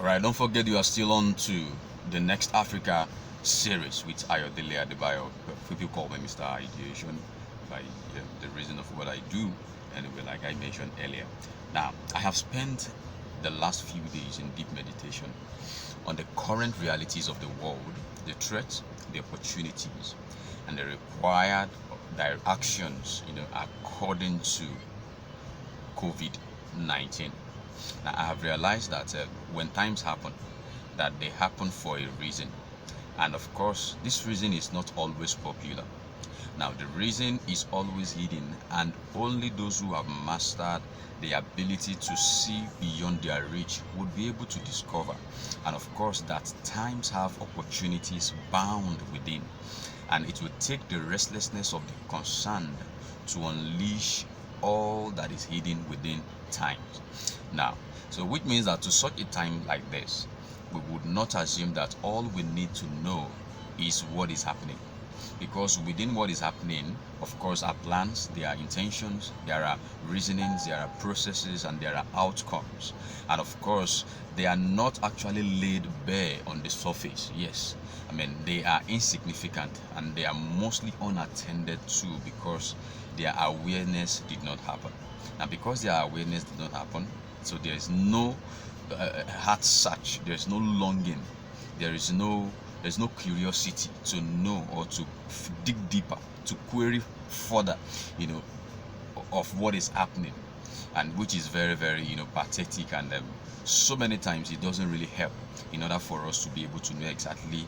Alright, don't forget you are still on to the Next Africa series with Ayodele Adebayo. People call me Mr. Ideation by the reason of what I do, anyway, like I mentioned earlier. Now, I have spent the last few days in deep meditation on the current realities of the world, the threats, the opportunities, and the required actions, according to COVID-19. Now, I have realized that when times happen, that they happen for a reason. And of course, this reason is not always popular. Now, the reason is always hidden, and only those who have mastered the ability to see beyond their reach would be able to discover. And of course, that times have opportunities bound within. And it will take the restlessness of the concerned to unleash all that is hidden within times. Now, so which means that to such a time like this, we would not assume that all we need to know is what is happening. Because within what is happening, of course, are plans, there are intentions, there are reasonings, there are processes, and there are outcomes. And of course, they are not actually laid bare on the surface. Yes, I mean, they are insignificant and they are mostly unattended to because their awareness did not happen. Now, because their awareness did not happen, so there is no heart search, there is no longing, there's no curiosity to know or to dig deeper, to query further, of what is happening, and which is very, very, pathetic, and so many times it doesn't really help in order for us to be able to know exactly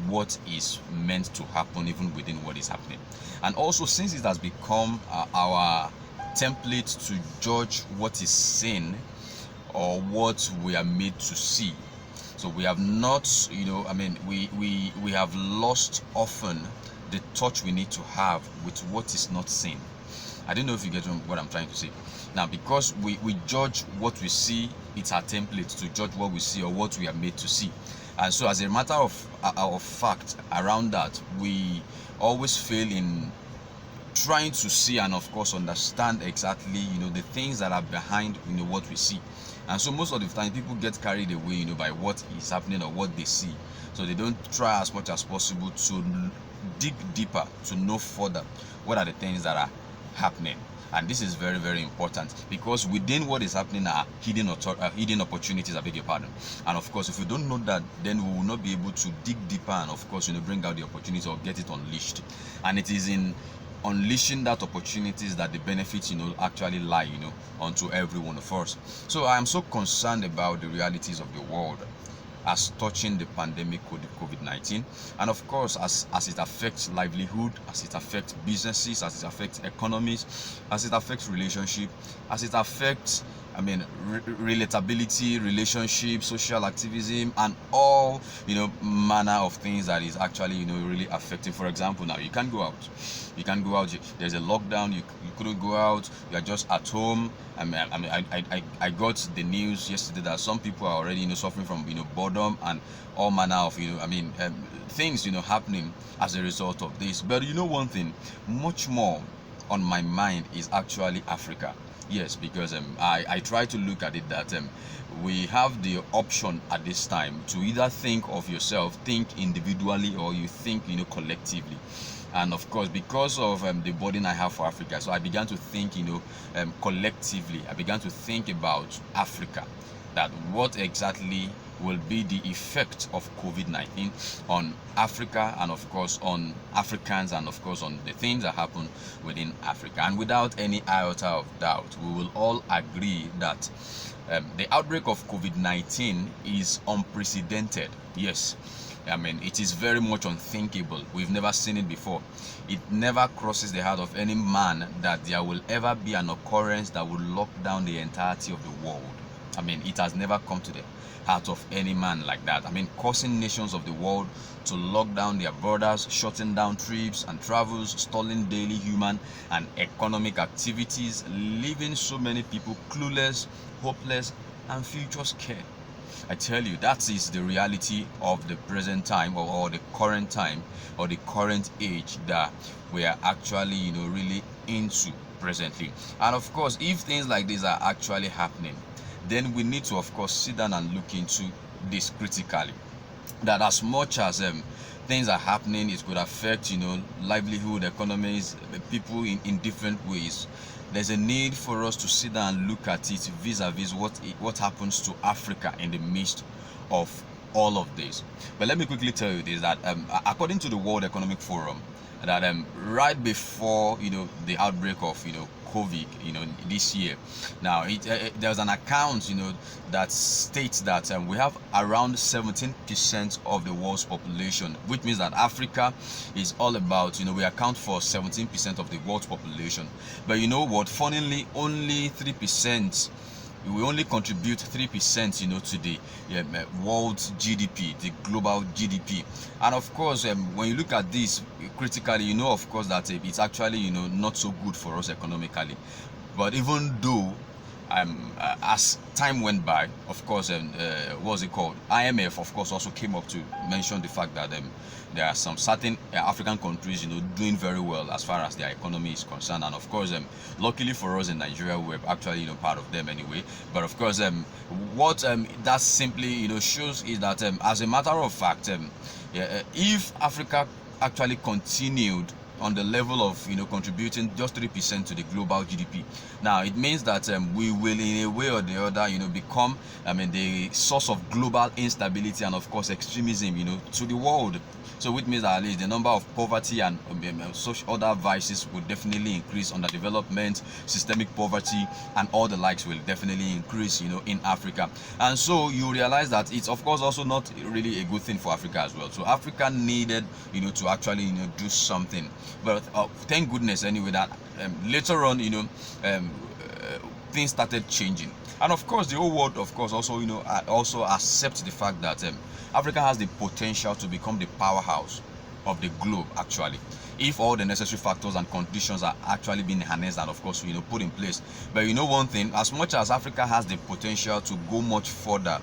what is meant to happen even within what is happening. And also, since it has become our template to judge what is seen or what we are made to see, so we have not, we have lost often the touch we need to have with what is not seen. I don't know if you get what I'm trying to say. Now, because we judge what we see, it's our template to judge what we see or what we are made to see. And so as a matter of fact around that, we always fail in trying to see and of course understand exactly the things that are behind what we see. And so most of the time people get carried away by what is happening or what they see, so they don't try as much as possible to dig deeper, to know further what are the things that are happening. And this is very, very important, because within what is happening are hidden opportunities, I beg your pardon. And of course, if we don't know that, then we will not be able to dig deeper and of course bring out the opportunity or get it unleashed. And it is in unleashing that opportunities that the benefits actually lie onto every one of us. So I am so concerned about the realities of the world as touching the pandemic COVID-19, and of course as it affects livelihood, as it affects businesses, as it affects economies, as it affects relationship, as it affects relatability, relationship, social activism, and all manner of things that is actually really affecting. For example, now you can't go out. There's a lockdown. You couldn't go out. You are just at home. I got the news yesterday that some people are already suffering from boredom and all manner of things happening as a result of this. But one thing, much more on my mind is actually Africa. Yes, because I try to look at it that we have the option at this time to either think of yourself, think individually, or you think collectively. And of course, because of the burden I have for Africa, so I began to think collectively. I began to think about Africa, that what exactly will be the effect of COVID-19 on Africa, and of course on Africans, and of course on the things that happen within Africa. And without any iota of doubt, we will all agree that the outbreak of COVID-19 is unprecedented. Yes, it is very much unthinkable. We've never seen it before. It never crosses the heart of any man that there will ever be an occurrence that will lock down the entirety of the world. It has never come to the heart of any man like that. Causing nations of the world to lock down their borders, shutting down trips and travels, stalling daily human and economic activities, leaving so many people clueless, hopeless, and future scared. I tell you, that is the reality of the present time, or the current time, or the current age that we are actually really into presently. And of course, if things like this are actually happening, then we need to, of course, sit down and look into this critically. That as much as things are happening, it could affect, livelihood, economies, people in different ways. There's a need for us to sit down and look at it vis-a-vis what happens to Africa in the midst of all of this. But let me quickly tell you this, that according to the World Economic Forum, that right before the outbreak of COVID this year, now there's an account that states that we have around 17% of the world's population, which means that Africa is all about we account for 17% of the world's population. But you know what, funnily, only 3%, we only contribute 3% to the world GDP, the global GDP. And of course, when you look at this critically, of course that it's actually not so good for us economically. But even though as time went by, of course, what's it called, IMF of course also came up to mention the fact that there are some certain African countries doing very well as far as their economy is concerned. And of course, luckily for us in Nigeria, we're actually part of them anyway. But of course, what that simply shows is that as a matter of fact, if Africa actually continued on the level of contributing just 3% to the global GDP, now it means that we will in a way or the other become the source of global instability and of course extremism to the world. So which means that at least the number of poverty and such other vices will definitely increase. Underdevelopment, systemic poverty, and all the likes will definitely increase in Africa. And so you realize that it's of course also not really a good thing for Africa as well. So Africa needed to actually do something. But thank goodness anyway that later on things started changing. And of course the whole world of course also also accepts the fact that Africa has the potential to become the powerhouse of the globe actually, if all the necessary factors and conditions are actually being harnessed and of course put in place. But one thing, as much as Africa has the potential to go much further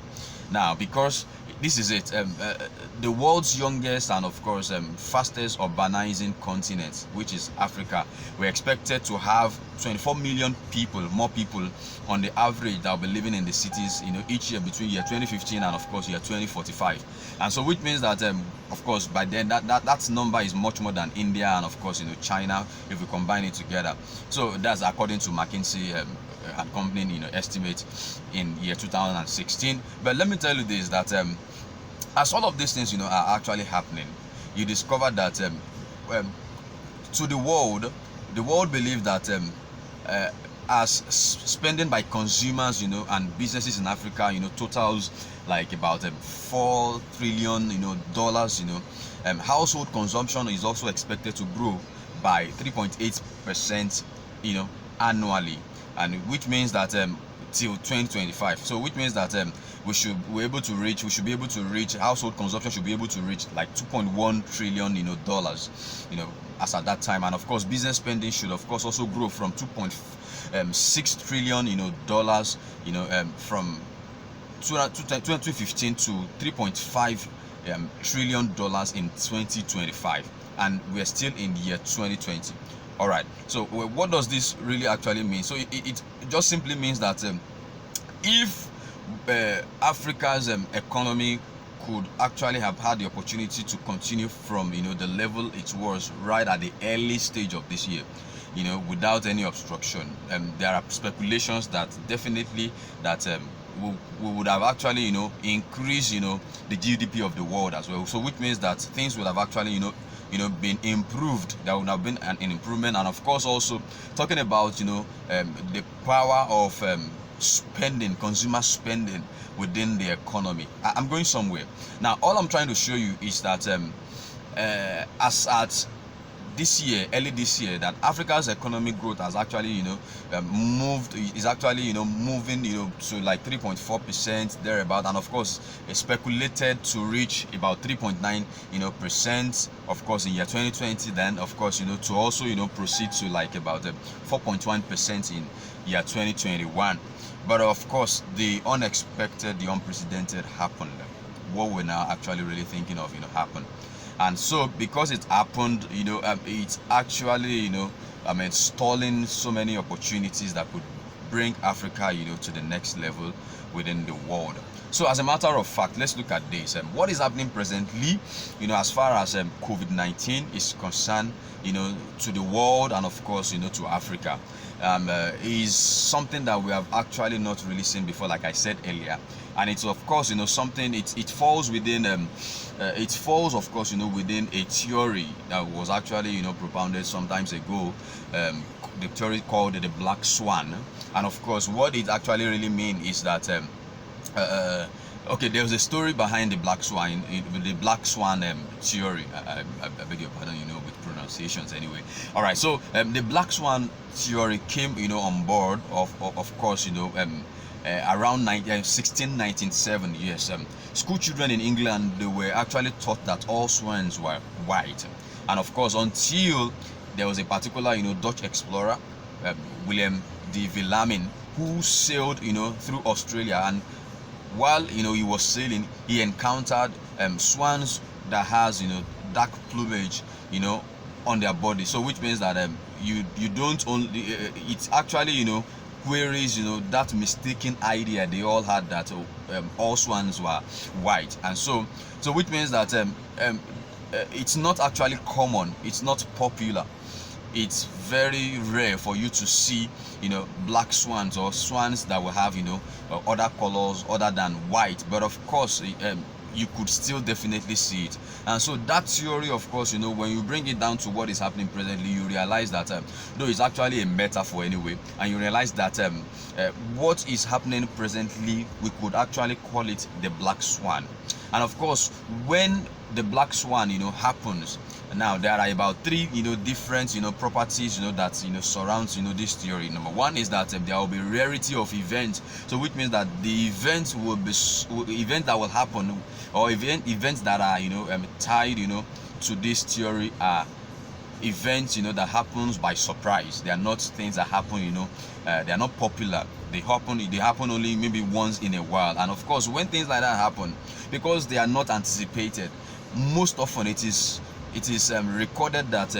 now, because this is it, the world's youngest and of course fastest urbanizing continent, which is Africa, we're expected to have 24 million people, more people on the average, that will be living in the cities each year between year 2015 and of course year 2045. And so which means that of course by then that number is much more than India and of course China, if we combine it together. So that's according to McKinsey and company estimate in year 2016. But let me tell you this, that as all of these things are actually happening, you discover that to the world believes that as spending by consumers and businesses in Africa totals like about $4 trillion dollars. Household consumption is also expected to grow by 3.8% annually, and which means that till 2025. So which means that we should be able to reach household consumption should be able to reach like 2.1 trillion dollars as at that time. And of course business spending should of course also grow from 2.6 trillion dollars from 2015 to 3.5 trillion dollars in 2025, and we're still in the year 2020. All right, so what does this really actually mean? So it just simply means that if Africa's economy could actually have had the opportunity to continue from the level it was right at the early stage of this year, without any obstruction, there are speculations that definitely that we would have actually increased the GDP of the world as well. So which means that things would have actually been improved. There would have been an improvement. And of course also talking about the power of spending, consumer spending within the economy. I'm going somewhere now. All I'm trying to show you is that as at this year, early this year, that Africa's economic growth has actually moving to like 3.4% thereabout, and of course it's speculated to reach about 3.9% of course in year 2020, then of course to also proceed to like about 4.1% in year 2021. But of course the unexpected, the unprecedented happened. What we're now actually really thinking of happened. And so because it happened, it's actually stalling so many opportunities that could bring Africa, to the next level within the world. So as a matter of fact, let's look at this. What is happening presently, as far as COVID-19 is concerned, to the world, and of course, to Africa, is something that we have actually not really seen before, like I said earlier. And it's of course, something, it falls within, of course, within a theory that was actually, propounded sometimes ago, the theory called the Black Swan. And of course, what it actually really means is that, okay, there's a story behind the Black Swan, the Black Swan theory. I beg your pardon, with pronunciations anyway. All right, so the Black Swan theory came, on board of course, around 1697. Yes, school children in England, they were actually taught that all swans were white, and of course, until there was a particular, Dutch explorer, William de Vlamingh, who sailed, through Australia, and while he was sailing, he encountered swans that has dark plumage on their body. So which means that you don't only it's actually queries that mistaken idea they all had that all swans were white. And so which means that it's not actually common, it's not popular, it's very rare for you to see black swans or swans that will have other colors other than white. But of course you could still definitely see it. And so that theory, of course, when you bring it down to what is happening presently, you realize that though it's actually a metaphor anyway, and you realize that what is happening presently, we could actually call it the black swan. And of course, when the black swan happens, now there are about three different properties that surrounds this theory. Number one is that there will be rarity of events, so which means that the events will be event that will happen, or events that are tied to this theory are events that happens by surprise. They are not things that happen they are not popular. They happen only maybe once in a while. And of course, when things like that happen, because they are not anticipated, most often it is recorded that